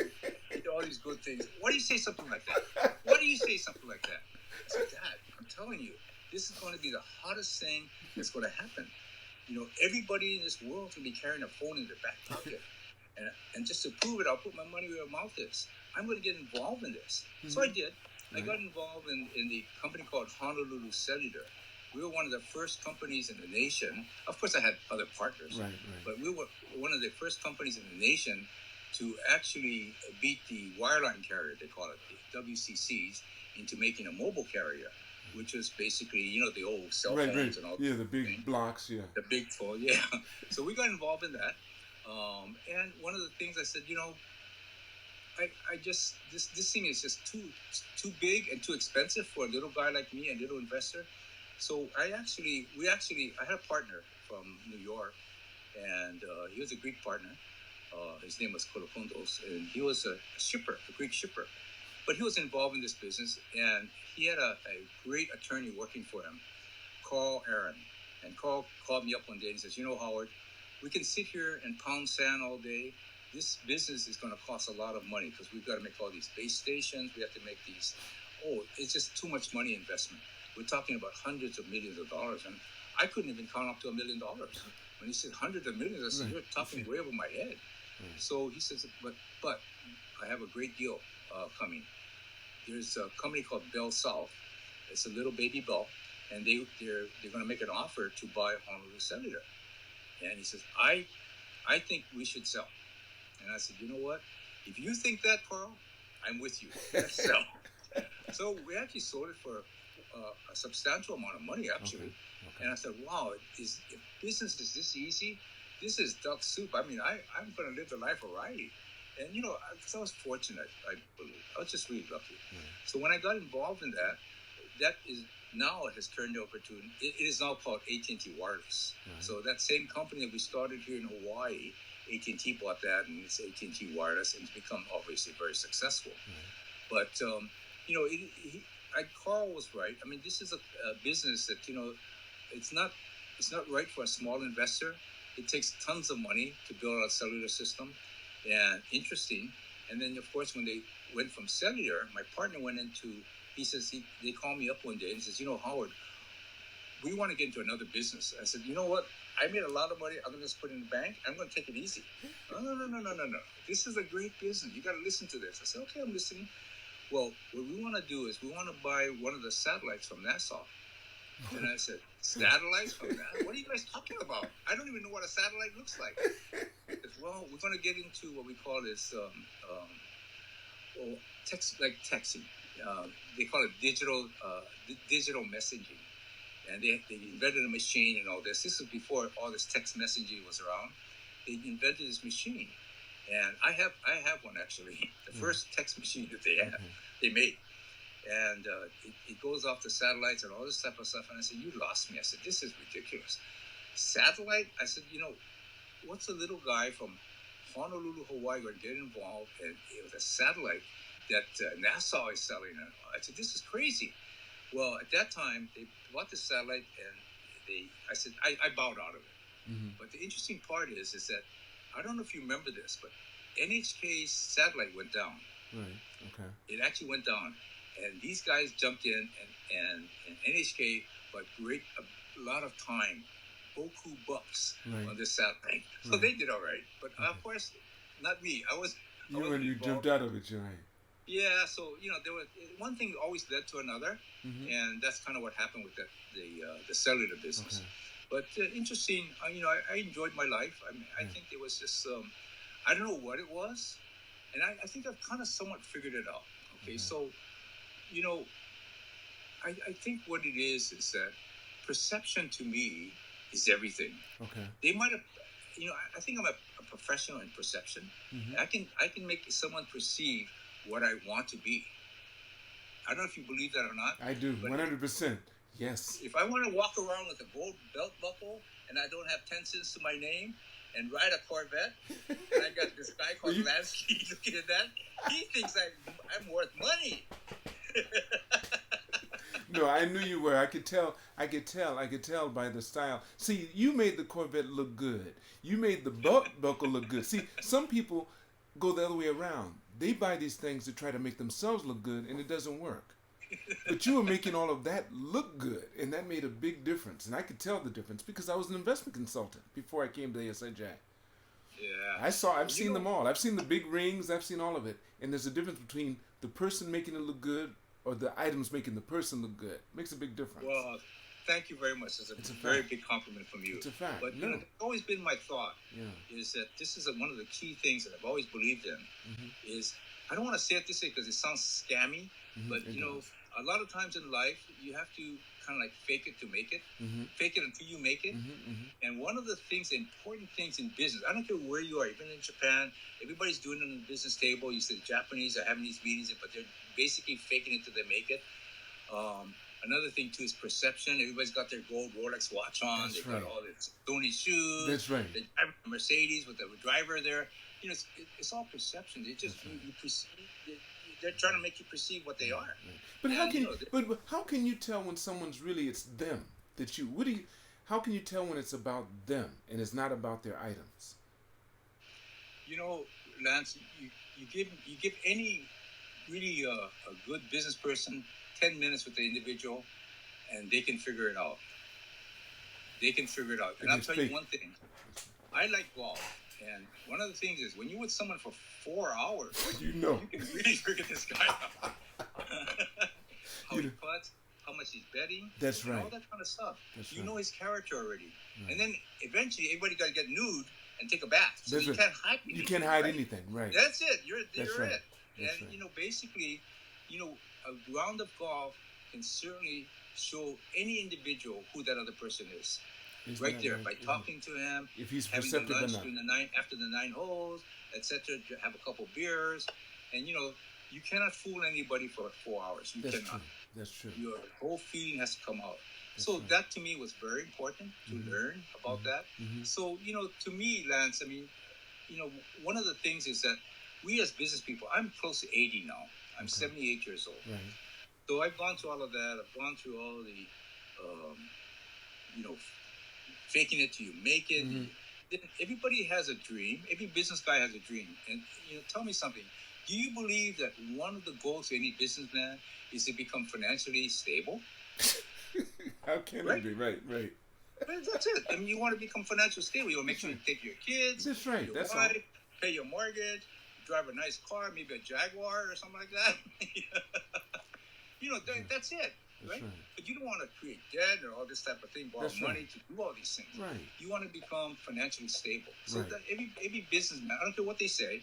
did all these good things. Why do you say something like that? Why do you say something like that? I said, Dad, I'm telling you, this is going to be the hottest thing that's going to happen. You know, everybody in this world will be carrying a phone in their back pocket. And just to prove it, I'll put my money where my mouth is. I'm going to get involved in this. So I did. I got involved in the company called Honolulu Cellular. We were one of the first companies in the nation. Of course, I had other partners. Right. But we were one of the first companies in the nation to actually beat the wireline carrier, they call it, the WCCs, into making a mobile carrier, which is basically, you know, the old cell phones and all that. Yeah, the big blocks, yeah. The big phone, yeah. So we got involved in that. And one of the things I said, you know, I just, this thing is just too big and too expensive for a little guy like me, a little investor. So I had a partner from New York, and he was a Greek partner. His name was Kolokondos, and he was a shipper, a Greek shipper. But he was involved in this business, and he had a great attorney working for him, Carl Aaron. And Carl called me up one day and says, you know, Howard, we can sit here and pound sand all day. This business is going to cost a lot of money because we've got to make all these base stations. We have to make these. It's just too much money investment. We're talking about hundreds of millions of dollars. And I couldn't even count up to $1 million. When he said hundreds of millions, I said, you're talking way over my head. So he says, but I have a great deal coming. There's a company called Bell South. It's a little baby Bell. And they're going to make an offer to buy Honolulu Cellular. And he says, I think we should sell. And I said, you know what? If you think that, Carl, I'm with you. Let's sell. So we actually sold it for a substantial amount of money, actually. Okay. And I said, wow, if business is this easy, this is duck soup. I mean, I'm going to live the life of Riley. And, you know, I was fortunate, I believe. I was just really lucky. So when I got involved in that is now it has turned over to, it is now called AT&T Wireless. So that same company that we started here in Hawaii, AT&T bought that, and it's AT&T Wireless, and it's become obviously very successful. But, you know, Carl was right. I mean, this is a business that, you know, it's not right for a small investor. It takes tons of money to build a cellular system, and interesting. And then, of course, when they went from cellular, my partner went into, he says, they called me up one day and says, you know, Howard, we want to get into another business. I said, you know what? I made a lot of money. I'm going to just put it in the bank. I'm going to take it easy. No. This is a great business. You got to listen to this. I said, okay, I'm listening. Well, what we want to do is we want to buy one of the satellites from NASA. And I said, satellites from NASA? What are you guys talking about? I don't even know what a satellite looks like. I said, well, we're going to get into what we call this texting. They call it digital messaging. And they invented a machine and all this. This is before all this text messaging was around. They invented this machine. And I have one, actually. The first text machine that they made. and it goes off the satellites and all this type of stuff. And I said, you lost me. I said, this is ridiculous. Satellite? I said, what's a little guy from Honolulu, Hawaii going to get involved with a satellite that NASA is selling? And I said, this is crazy. Well, at that time, they bought the satellite, and I said, I bowed out of it. Mm-hmm. But the interesting part is that, I don't know if you remember this, but NHK's satellite went down. Right, okay. It actually went down. And these guys jumped in, and NHK bought a lot of time, Oahu bucks on this satellite. So they did all right. But of course, not me. When you jumped out of it, you're right. Yeah, so there was one thing always led to another, and that's kind of what happened with the cellular business. Okay. But interesting, I enjoyed my life. I mean, I think it was just I don't know what it was, and I think I've kind of somewhat figured it out. Okay, so I think what it is that perception to me is everything. Okay, they might have. I think I'm a professional in perception. Mm-hmm. I can make someone perceive what I want to be. I don't know if you believe that or not. I do, 100%. Yes. If I want to walk around with a gold belt buckle and I don't have 10 cents to my name and ride a Corvette, and I got this guy called Lansky looking at that, he thinks I'm worth money. No, I knew you were. I could tell by the style. See, you made the Corvette look good. You made the belt buckle look good. See, some people go the other way around. They buy these things to try to make themselves look good, and it doesn't work. But you were making all of that look good, and that made a big difference. And I could tell the difference because I was an investment consultant before I came to ASIJ. Yeah. I've seen them all. I've seen the big rings. I've seen all of it. And there's a difference between the person making it look good or the items making the person look good. It makes a big difference. Well, thank you very much. It's a very big compliment from you. It's a fact. But it's always been my thought is that this is one of the key things that I've always believed in is, I don't want to say it this way because it sounds scammy, but a lot of times in life you have to kind of like fake it to make it, fake it until you make it. And one of the important things in business, I don't care where you are, even in Japan, everybody's doing it on the business table. You see the Japanese are having these meetings, but they're basically faking it till they make it. Another thing too is perception. Everybody's got their gold Rolex watch on. They've got all their Sony shoes. That's right. They drive a Mercedes with the driver there. It's all perception. They just they're trying to make you perceive what they are. But how can you tell when someone's really it's them that you? How can you tell when it's about them and it's not about their items? Lance, you give any really a good business person 10 minutes with the individual, and they can figure it out. And I'll tell you one thing. I like golf. And one of the things is when you're with someone for 4 hours, you can really figure this guy out. How he putts, how much he's betting. That's right. All that kind of stuff. You know his character already. Right. And then eventually everybody got to get nude and take a bath. So you can't hide anything. You can't hide anything, right. That's it. You're it. That's And, basically, a round of golf can certainly show any individual who that other person is. Right there, by talking to him, if he's having perceptive lunch enough. after the 9 holes, etc. Have a couple beers, and you cannot fool anybody for 4 hours. You cannot. True. That's true. Your whole feeling has to come out. That's so right. That to me was very important to learn about that. So to me, Lance, I mean, one of the things is that we as business people, I'm close to 80 now. I'm 78 years old. Right. So I've gone through all of that. I've gone through all the, faking it till you make it. Everybody has a dream. Every business guy has a dream. And, tell me something. Do you believe that one of the goals of any businessman is to become financially stable? How can it be? Right. That's it. I mean, you want to become financially stable. You want to make sure you take your kids, that's right. your That's wife, all. Pay your mortgage, drive a nice car, maybe a Jaguar or something like that. That's it. Right? But you don't want to create debt or all this type of thing, borrow money to do all these things. Right. You want to become financially stable. So right. that every businessman, I don't care what they say,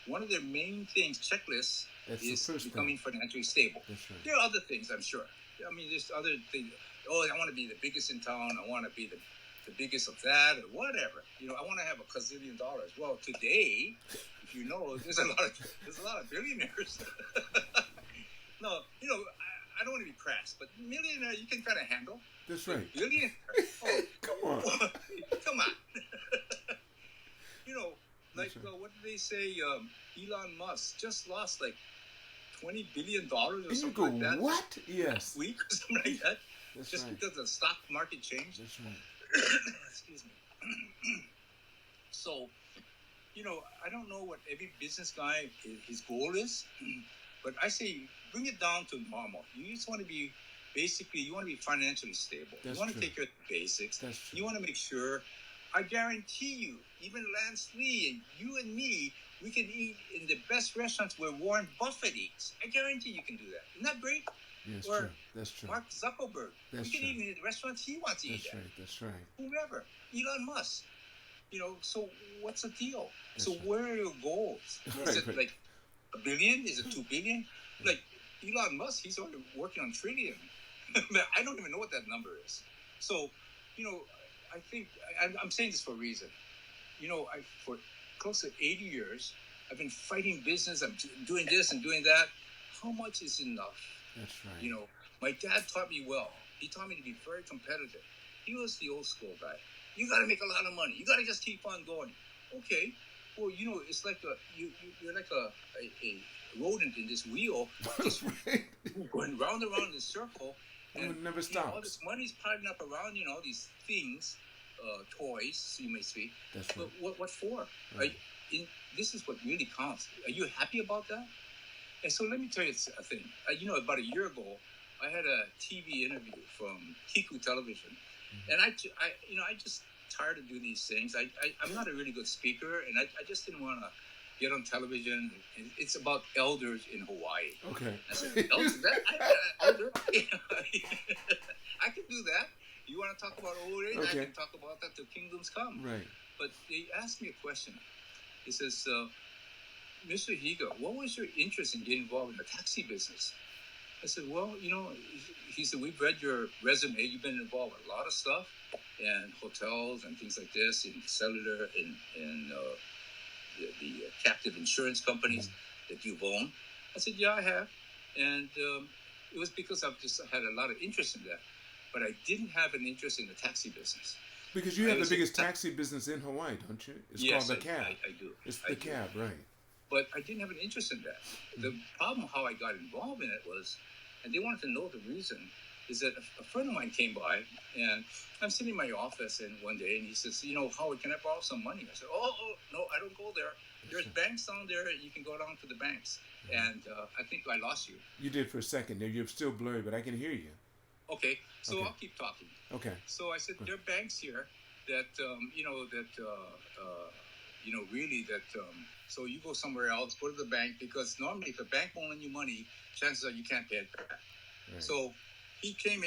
one of their main things, checklists, is becoming financially stable. That's right. There are other things, I'm sure. I mean, there's other things. Oh, I want to be the biggest in town. I want to be the biggest of that or whatever. I want to have $1 gazillion. Well, today, if there's a lot of billionaires. No, I don't want to be crass, but millionaire you can kind of handle. That's right. Billionaire, oh, Come on. come on. Like That's right. what did they say? Elon Musk just lost like $20 billion or And you something go, like that. what? Yes. Week or something like that. That's Just right. because the stock market changed. That's right. Excuse me. So, I don't know what every business guy his goal is, but I say bring it down to normal. You just want to be you want to be financially stable. That's you want true. to take care of the basics. That's true. You want to make sure. I guarantee you, even Lance Lee and you and me, we can eat in the best restaurants where Warren Buffett eats. I guarantee you can do that. Isn't that great? Yes, Or true. That's true. Mark Zuckerberg. That's we can true. eat in the restaurants he wants to eat That's at. right. That's right. Whoever. Elon Musk. So what's the deal? That's So right. where are your goals? Right, Is it right. like $1 billion? Is it 2 billion? Like Elon Musk, he's already working on trillion. I don't even know what that number is. So, I think I'm saying this for a reason. For close to 80 years, I've been fighting business. I'm doing this and doing that. How much is enough? That's right. My dad taught me well. He taught me to be very competitive. He was the old school guy. You got to make a lot of money. You got to just keep on going. Okay. Well, it's like you're like a rodent in this wheel, just going round and round in a circle. And it never stops. All this money's piling up around, these things, toys, you may say. That's right. But what for? Right. This is what really counts. Are you happy about that? And so let me tell you a thing. About a year ago, I had a TV interview from Kiku Television, and I just tired of doing these things. I'm not a really good speaker, and I just didn't want to get on television. It's about elders in Hawaii. Okay. I said, elders? Elder? I can do that. You want to talk about old age? Okay. I can talk about that till kingdoms come. Right. But they asked me a question. He says, Mr. Higa, what was your interest in getting involved in the taxi business? I said, well, he said, we've read your resume. You've been involved with a lot of stuff and hotels and things like this, in cellular, in the captive insurance companies that you've owned. I said, yeah, I have. And it was because I've just had a lot of interest in that. But I didn't have an interest in the taxi business. Because you have the biggest taxi business in Hawaii, don't you? It's called the cab. I do. It's the cab, right. But I didn't have an interest in that. The problem how I got involved in it was, and they wanted to know the reason, is that a friend of mine came by, and I'm sitting in my office and one day, and he says, Howard, can I borrow some money? I said, oh, no, I don't go there. There's banks down there. You can go down to the banks. And I think I lost you. You did for a second there. You're still blurry, but I can hear you. Okay, so Okay. I'll keep talking. Okay. So I said, there are banks here that, really that, so you go somewhere else, go to the bank, because normally if a bank won't lend you money, chances are you can't pay it back. Right. So he came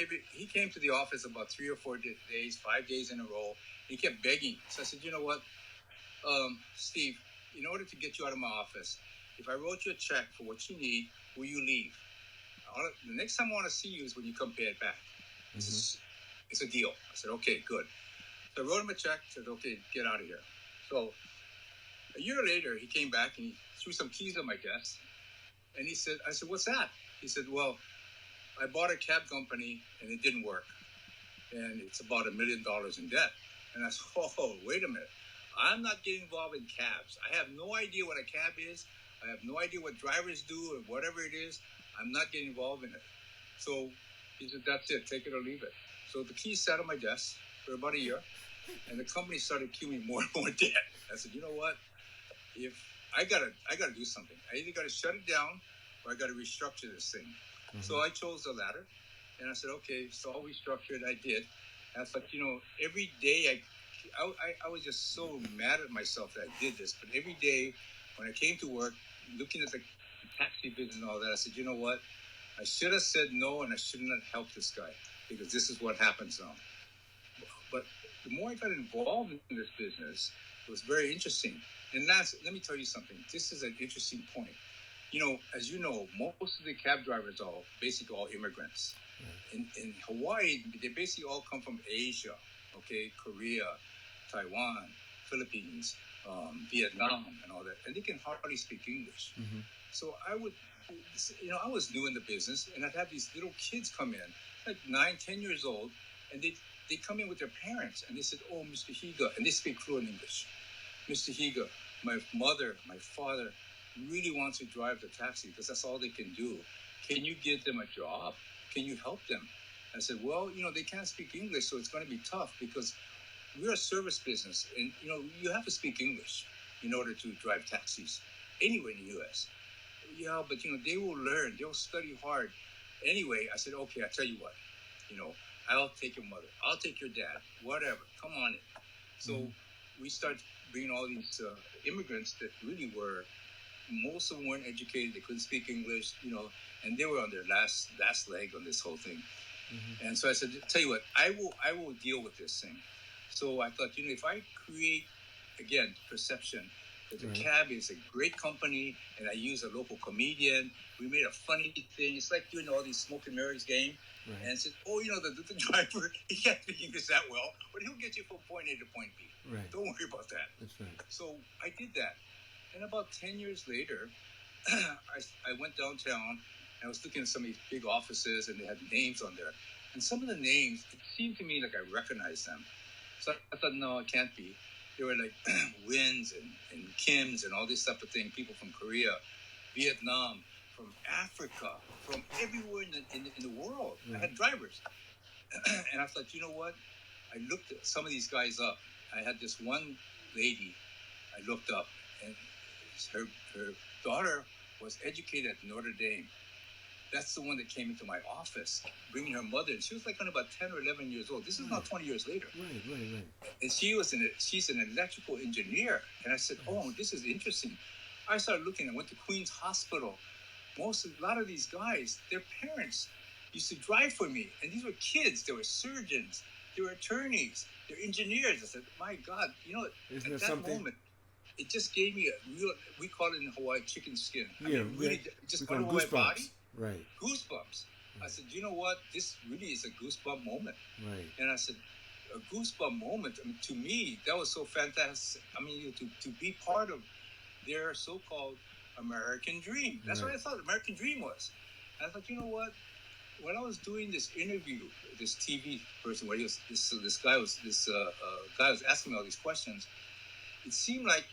to the office about 3 or 4 days, 5 days in a row. He kept begging. So I said, you know what, Steve, in order to get you out of my office, if I wrote you a check for what you need, will you leave? The next time I want to see you is when you come pay it back. It's a deal. I said, okay, good. So I wrote him a check, said, okay, get out of here. So a year later, he came back and he threw some keys on my desk. And I said, what's that? He said, well, I bought a cab company and it didn't work. And it's about $1 million in debt. And I said, oh, wait a minute. I'm not getting involved in cabs. I have no idea what a cab is. I have no idea what drivers do or whatever it is. I'm not getting involved in it. So he said, that's it. Take it or leave it. So the keys sat on my desk for about a year. And the company started queuing more and more debt. I said, you know what? If I gotta do something. I either gotta shut it down or I gotta restructure this thing. So I chose the latter. And I said, okay, so I'll restructure it. I did. And I thought, every day I was just so mad at myself that I did this. But every day when I came to work, looking at the taxi business and all that, I said, you know what? I should have said no, and I shouldn't have helped this guy, because this is what happens now. But the more I got involved in this business, it was very interesting. And Lance, let me tell you something. This is an interesting point. As you know, most of the cab drivers are basically all immigrants. In Hawaii, they basically all come from Asia, okay, Korea, Taiwan, Philippines, Vietnam, and all that, and they can hardly speak English. So I would, I was new in the business, and I'd have these little kids come in, like 9, 10 years old, and they come in with their parents, and they said, "Oh, Mr. Higa," and they speak fluent English. "Mr. Higa, my mother, my father really wants to drive the taxi because that's all they can do. Can you give them a job? Can you help them?" I said, "Well, they can't speak English, so it's going to be tough because we're a service business, and you have to speak English in order to drive taxis anywhere in the U.S." "Yeah, but they will learn. They'll study hard." Anyway, I said, "Okay, I tell you what, I'll take your mother. I'll take your dad. Whatever. Come on in." So we started bringing all these immigrants that really were. Most of them weren't educated. They couldn't speak English, and they were on their last leg on this whole thing. And so I said, "Tell you what, I will deal with this thing." So I thought, if I create, again, perception that the cab is a great company, and I use a local comedian, we made a funny thing. It's like doing all these smoke and mirrors game. And said, "Oh, the driver, he can't speak English that well, but he'll get you from point A to point B. Don't worry about that." That's right. So I did that. And about 10 years later, I went downtown, and I was looking at some of these big offices, and they had names on there. And some of the names, it seemed to me like I recognized them. So I thought, no, it can't be. They were like Wins and Kims and all this type of thing, people from Korea, Vietnam, from Africa, from everywhere in the world. I had drivers. And I thought, you know what? I looked at some of these guys up. I had this one lady I looked up, and her daughter was educated at Notre Dame. That's the one that came into my office, bringing her mother. And she was like only about 10 or 11 years old. This is not 20 years later. Right. And she's an electrical engineer. And I said, "Oh, this is interesting." I started looking. I went to Queens Hospital. A lot of these guys, their parents used to drive for me. And these were kids. They were surgeons. They were attorneys. They're engineers. I said, my God, at that moment, it just gave me a real, we call it in Hawaii, chicken skin. Really, just went over my body. Right. Goosebumps. I said, you know what? This really is a goosebump moment. Right. And I said, a goosebump moment. To me, that was so fantastic. To be part of their so-called American dream. That's what I thought American dream was. And I thought, you know what? When I was doing this interview, this TV person, where this guy was asking me all these questions, it seemed like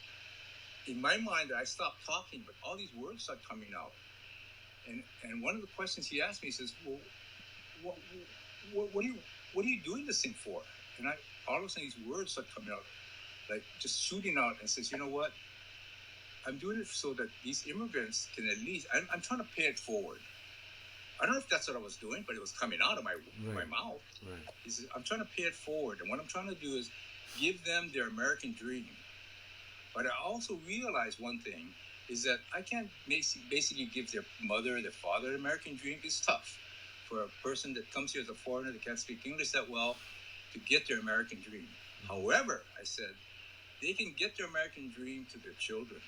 in my mind that I stopped talking, but all these words started coming out. And one of the questions he asked me, he says, "Well, what are you doing this thing for?" And all of a sudden these words start coming out, like just shooting out, and says, "You know what? I'm doing it so that these immigrants can at least. I'm trying to pay it forward. I don't know if that's what I was doing, but it was coming out of my mouth." Right. He says, "I'm trying to pay it forward, and what I'm trying to do is give them their American dream. But I also realized one thing." Is that I can't basically give their mother, their father, the American dream. It's tough for a person that comes here as a foreigner that can't speak English that well to get their American dream. However, I said, they can get their American dream to their children.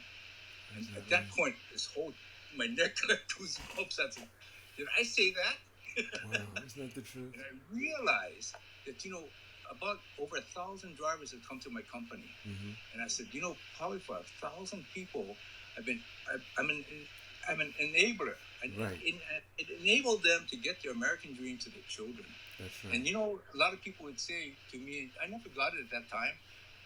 And at that point, my neck got goosebumps. I said, did I say that? Wow, isn't that the truth? And I realized that, about over 1,000 drivers have come to my company. And I said, probably for 1,000 people, I'm an enabler. It enabled them to get their American dream to their children. That's right. And a lot of people would say to me, I never got it at that time.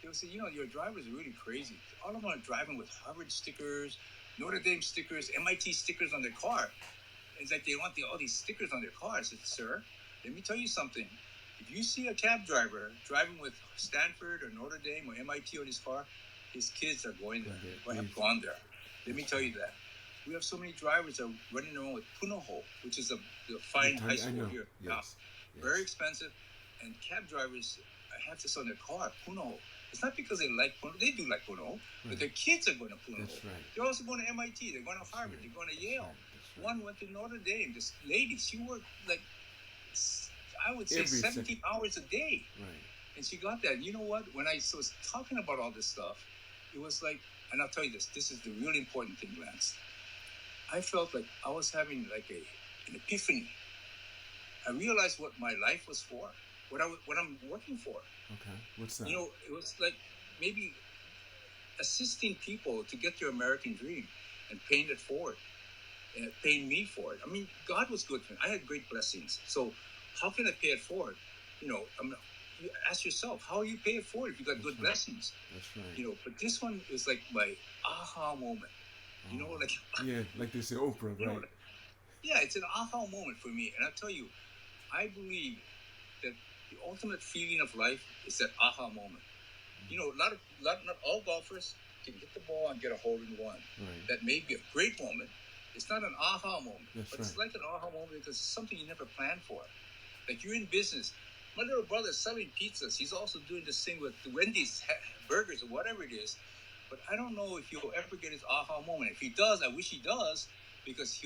They would say, your drivers are really crazy. All of them are driving with Harvard stickers, Notre Dame stickers, MIT stickers on their car. It's like they want all these stickers on their car. I said, sir, let me tell you something. If you see a cab driver driving with Stanford or Notre Dame or MIT on his car, his kids are going there, or have gone there. Let me tell you that. We have so many drivers that are running around with Punahou, which is the fine high school here. Yes. Very expensive. And cab drivers have this on their car, Punahou. It's not because they like Punahou. They do like Punahou, but their kids are going to Punahou. That's right. They're also going to MIT. They're going to Harvard. They're going to Yale. Right. One went to Notre Dame. This lady, she worked I would say 17 hours a day. Right. And she got that. And you know what? When I was talking about all this stuff, it was like, and I'll tell you this is the really important thing, Lance. I felt like I was having like an epiphany. I realized what my life was for, what I'm working for. Okay, what's that? It was like maybe assisting people to get their American dream and paying it forward and paying me for it. I mean, God was good to me. I had great blessings. So how can I pay it forward? You ask yourself, how you pay it forward if you got good blessings? That's right. But this one is like my aha moment. Like yeah, like they say, Oprah, right? Yeah, it's an aha moment for me. And I'll tell you, I believe that the ultimate feeling of life is that aha moment. Not all golfers can hit the ball and get a hole in one. Right. That may be a great moment. It's not an aha moment, That's but right. it's like an aha moment because it's something you never planned for. Like you're in business. My little brother's selling pizzas. He's also doing this thing with the Wendy's burgers or whatever it is. But I don't know if he'll ever get his aha moment. If he does, I wish he does, because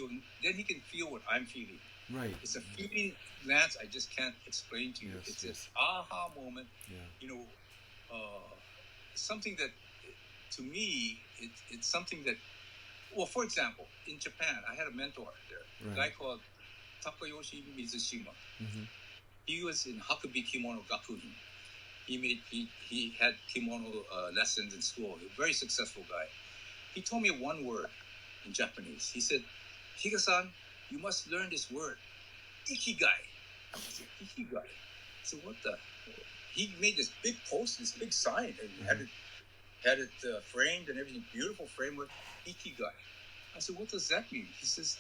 then he can feel what I'm feeling. Right. It's a feeling, Lance, I just can't explain to you. Yes, it's yes. this aha moment. Yeah. Something that, to me, it's something that, well, for example, in Japan, I had a mentor there, a guy called Takayoshi Mizushima. Mm-hmm. He was in Hakubi Kimono Gakuin. He had kimono lessons in school. A very successful guy. He told me one word in Japanese. He said, "Higa-san, you must learn this word, ikigai." I said, "Ikigai?" I said, "What the?" He made this big post, this big sign, and had it framed and everything, beautiful framework, ikigai. I said, "What does that mean?" He says,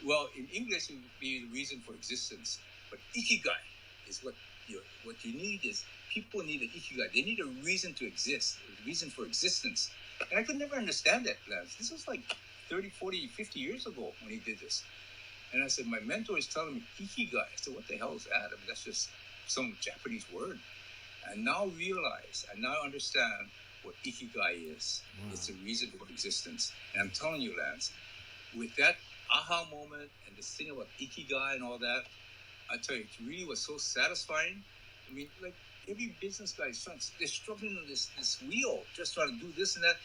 "Well, in English it would be the reason for existence, but ikigai is what you need is people need an ikigai. They need a reason to exist, a reason for existence." And I could never understand that, Lance. This was like 30, 40, 50 years ago when he did this. And I said, my mentor is telling me ikigai. I said, what the hell is that? I mean, that's just some Japanese word. And now understand what ikigai is. Wow. It's a reason for existence. And I'm telling you, Lance, with that aha moment and this thing about ikigai and all that, I tell you, it really was so satisfying. I mean, like every business guy, they're struggling on this wheel, just trying to do this and that.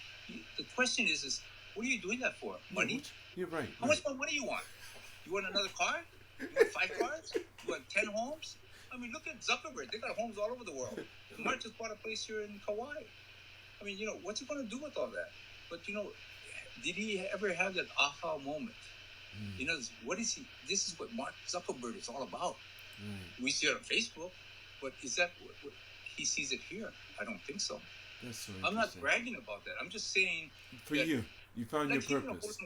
The question is what are you doing that for? Money? You're right. How much more money you want? You want another car? You want 5 cars? You want 10 homes? I mean, look at Zuckerberg. They got homes all over the world. Mark just bought a place here in Kauai. I mean, what's he going to do with all that? But, did he ever have that aha moment? What is he? This is what Mark Zuckerberg is all about. We see it on Facebook, but is that what he sees it here? I don't think so. That's so I'm not bragging about that. I'm just saying. For you found your purpose.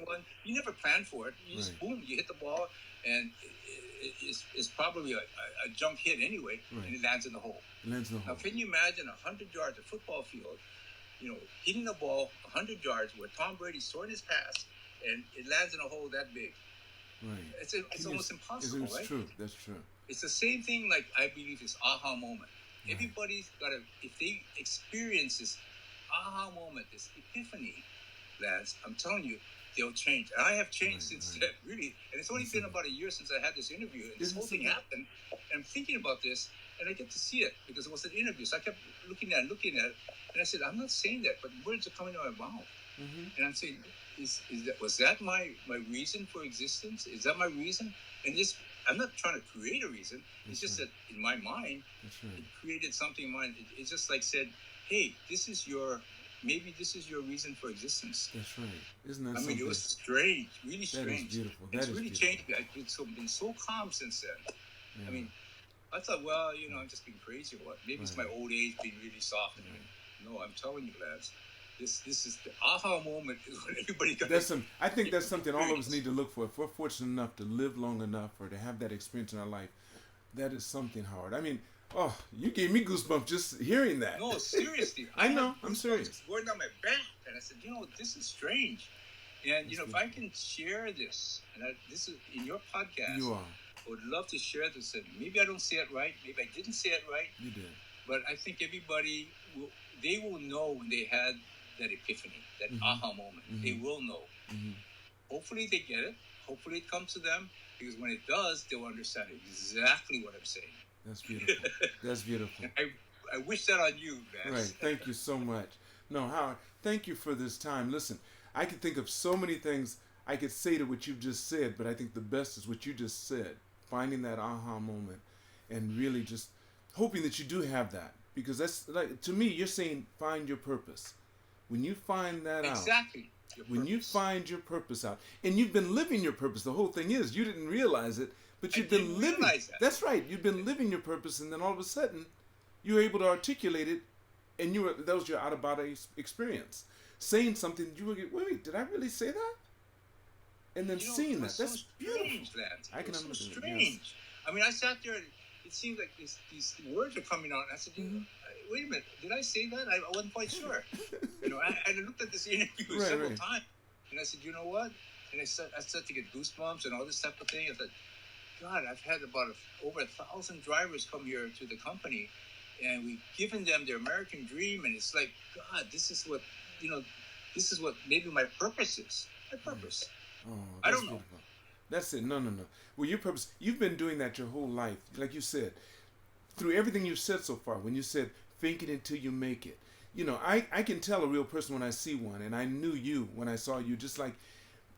You never planned for it. You just boom, you hit the ball, and it's probably a junk hit anyway, and it lands in the hole. Now, can you imagine 100 yards, a football field, hitting the ball 100 yards where Tom Brady's throwing his pass, and it lands in a hole that big? Right. It's almost impossible, right? True. That's true. It's the same thing like I believe is aha moment. Right. Everybody's got to, if they experience this aha moment, this epiphany, Lance, I'm telling you, they'll change. And I have changed since then, really. And it's only been about a year since I had this interview. And this whole thing happened. And I'm thinking about this, and I get to see it because it was an interview. So I kept looking at it. And I said, I'm not saying that, but words are coming out of my mouth. Mm-hmm. And I'm saying, was that my reason for existence? Is that my reason? And I'm not trying to create a reason. It's just that in my mind, it created something in mind. It's just like said, hey, maybe this is your reason for existence. That's right. Isn't that something? I mean, it was strange, really strange. That is beautiful. It's really changed me. I've been so calm since then. Yeah. I mean, I thought, well, I'm just being crazy or what. Maybe it's my old age being really soft. No, I'm telling you, Lance. This is the aha moment is when everybody got. I think that's something all of us need to look for. If we're fortunate enough to live long enough or to have that experience in our life, that is something, Howard. I mean, you gave me goosebumps just hearing that. No, seriously. I know. I'm serious. Going down my back, and I said, this is strange. And if I can share this, and this is in your podcast, you are. I would love to share this. And maybe I don't say it right. Maybe I didn't say it right. You did. But I think everybody will know when they had that epiphany, that aha moment. Mm-hmm. They will know. Mm-hmm. Hopefully they get it. Hopefully it comes to them, because when it does, they'll understand exactly what I'm saying. That's beautiful. That's beautiful. I wish that on you, man. Right. Thank you so much. No, Howard, thank you for this time. Listen, I could think of so many things I could say to what you've just said, but I think the best is what you just said. Finding that aha moment and really just hoping that you do have that. Because that's like, to me, you're saying find your purpose. When you find that out, exactly. when you find your purpose out, and you've been living your purpose, the whole thing is you didn't realize it, but you've been living. That's right. You've been living your purpose, and then all of a sudden, you were able to articulate it, and that was your out-of-body experience. Saying something, you were wait, did I really say that? And then seeing that, that's beautiful. Lance. I can understand. So strange. Yes. I mean, I sat there, and it seemed like these words are coming out, and I said, wait a minute, did I say that? I wasn't quite sure. I looked at this interview several times, and I said, you know what? And I started to get goosebumps and all this type of thing. I thought, God, I've had about over 1,000 drivers come here to the company, and we've given them their American dream, and it's like, God, this is what maybe my purpose is. My purpose. Oh, I don't know. Beautiful. That's it. No. Well, your purpose, you've been doing that your whole life. Like you said, through everything you've said so far, when you said, think it until you make it. I can tell a real person when I see one, and I knew you when I saw you, just like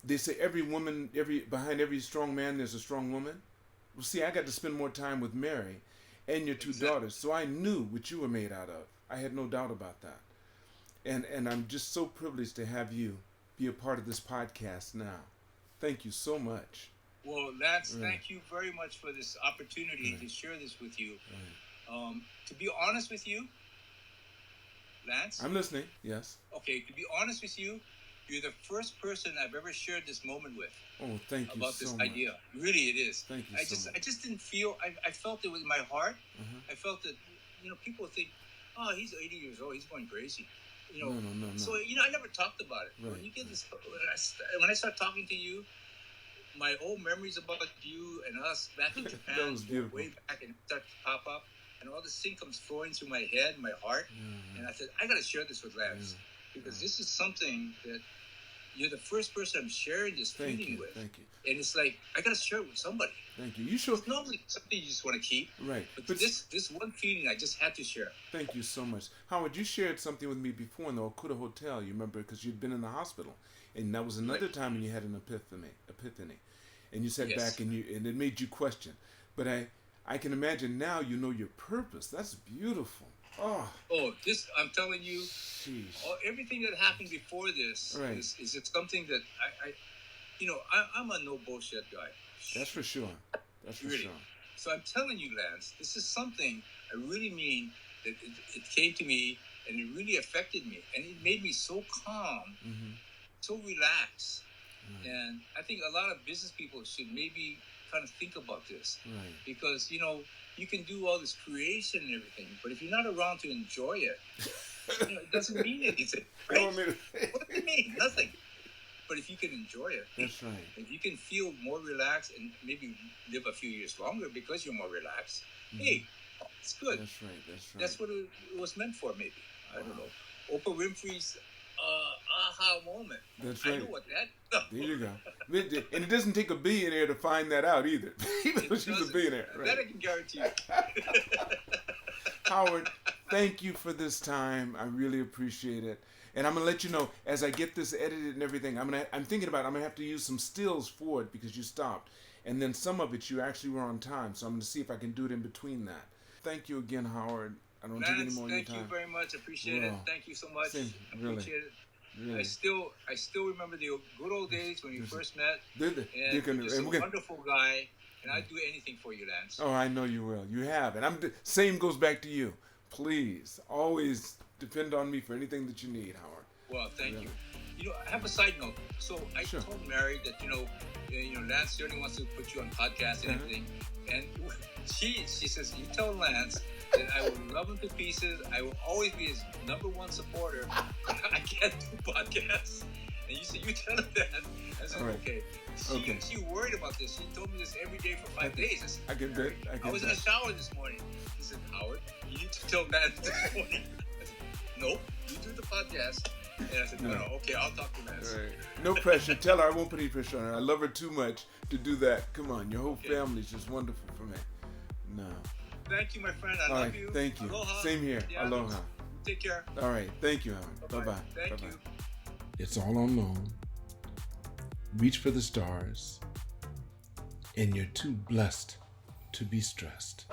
they say behind every strong man, there's a strong woman. Well, see, I got to spend more time with Mary and your two daughters, so I knew what you were made out of. I had no doubt about that. And I'm just so privileged to have you be a part of this podcast now. Thank you so much. Well, Lance, thank you very much for this opportunity to share this with you. To be honest with you, Lance? I'm listening, yes. Okay, to be honest with you, you're the first person I've ever shared this moment with. Oh, thank you about so this much. idea. Really, it is. Thank you so much. I just didn't feel, I felt it with my heart. I felt that, people think, oh, he's 80 years old, he's going crazy. No. So, I never talked about it. Right. When you get this, when I start talking to you, my old memories about you and us back in Japan, that was beautiful. Way back, and start to pop up, and all this thing comes flowing through my head, my heart, and I said, I got to share this with Lance, because this is something that you're the first person I'm sharing this feeling with. Thank you. And it's like, I got to share it with somebody. Thank you. You sure? It's normally something you just want to keep. Right. But this one feeling I just had to share. Thank you so much. Howard, you shared something with me before in the Okuda Hotel, you remember, because you'd been in the hospital. And that was another time when you had an epiphany. And you sat back and it made you question. But I can imagine now you know your purpose. That's beautiful. Oh, I'm telling you, everything that happened before this is it's something that I'm a no bullshit guy. That's for sure. That's for sure. So I'm telling you, Lance, this is something I really mean, that it came to me and it really affected me. And it made me so calm, so relaxed. And I think a lot of business people should maybe kind of think about this. Right. Because, you can do all this creation and everything, but if you're not around to enjoy it, it doesn't mean anything. Right? What does it mean? Nothing. But if you can enjoy it, that's right. If you can feel more relaxed and maybe live a few years longer because you're more relaxed, hey, it's good. That's right. That's what it was meant for, maybe. I don't know. Oprah Winfrey's aha moment. That's right. I know what that. There you go. And it doesn't take a billionaire to find that out either. Even though she's a billionaire. Right? That I can guarantee you. Howard, thank you for this time. I really appreciate it. And I'm gonna let you know as I get this edited and everything. I'm thinking about I'm gonna have to use some stills for it because you stopped, and then some of it you actually were on time. So I'm gonna see if I can do it in between that. Thank you again, Howard. I don't take any more of your time. Thank you very much. Appreciate it. Thank you so much. Really. Appreciate it. Really. I still remember the good old days when we first met. And you're just a wonderful guy, and I'd do anything for you, Lance. Oh, I know you will. You have, and same goes back to you. Please, always depend on me for anything that you need, Howard. Well, thank you. I have a side note. So I told Mary that Lance certainly wants to put you on podcasts and everything, and she says, you tell Lance that I will love him to pieces. I will always be his number one supporter. I can't do podcasts. And you said, you tell him that. I said, okay. She worried about this. She told me this every day for 5 days. I was in the shower this morning. She said, Howard, you need to tell Lance this morning. I said, nope, you do the podcast. And I said, no, okay, I'll talk to Lance. Right. No pressure. Tell her I won't put any pressure on her. I love her too much to do that. Come on, your whole family's just wonderful for me. No. Thank you, my friend. I love you. Thank you. Aloha. Same here. Yeah. Aloha. Take care. All right. Thank you, Howard. Bye-bye. Thank you. It's all on loan. Reach for the stars. And you're too blessed to be stressed.